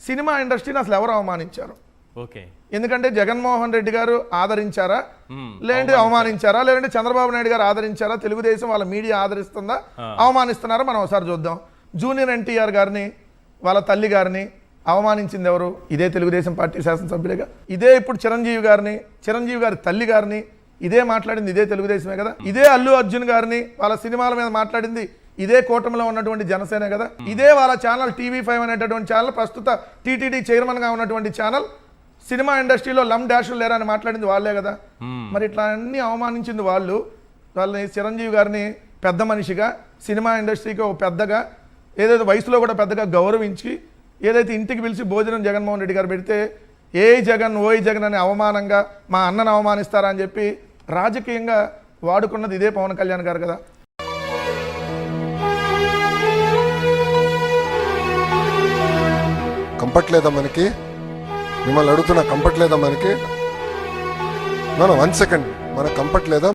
Cinema ఇండస్ట్రీని అసలు ఎవరు అవమానించారు? ఓకే, ఎందుకంటే జగన్మోహన్ రెడ్డి గారు ఆదరించారా, లేదంటే అవమానించారా, లేదంటే చంద్రబాబు నాయుడు గారు ఆదరించారా, తెలుగుదేశం వాళ్ళ మీడియా ఆదరిస్తుందా, అవమానిస్తున్నారా? మనం ఒకసారి చూద్దాం. జూనియర్ ఎన్టీఆర్ గారిని, వాళ్ళ తల్లి గారిని అవమానించింది ఎవరు? ఇదే తెలుగుదేశం పార్టీ శాసనసభ్యులేగా. ఇదే ఇప్పుడు చిరంజీవి గారి తల్లి గారిని ఇదే మాట్లాడింది ఇదే తెలుగుదేశమే కదా. ఇదే అల్లు అర్జున్ గారిని వాళ్ళ సినిమాల మీద మాట్లాడింది ఇదే కూటమిలో ఉన్నటువంటి జనసేనే కదా. ఇదే వాళ్ళ ఛానల్ TV5 అనేటటువంటి ఛానల్, ప్రస్తుత TTD చైర్మన్గా ఉన్నటువంటి ఛానల్, సినిమా ఇండస్ట్రీలో లమ్ డాషులు లేరా అని మాట్లాడింది వాళ్ళే కదా. మరి ఇట్లా అన్ని అవమానించింది వాళ్ళు. వాళ్ళని చిరంజీవి గారిని పెద్ద మనిషిగా, సినిమా ఇండస్ట్రీకి ఒక పెద్దగా, ఏదైతే వయసులో కూడా పెద్దగా గౌరవించి, ఏదైతే ఇంటికి పిలిచి భోజనం జగన్మోహన్ రెడ్డి గారు పెడితే ఓయ్ జగన్ అని అవమానంగా మా అన్నను అవమానిస్తారా అని చెప్పి రాజకీయంగా వాడుకున్నది ఇదే పవన్ కళ్యాణ్ గారు కదా. కంఫర్ట్ లేదా మనకి? మిమ్మల్ని అడుగుతున్నా, కంఫర్ట్ లేదా మనకి? 1 సెకండ్, మన కంఫర్ట్ లేదా?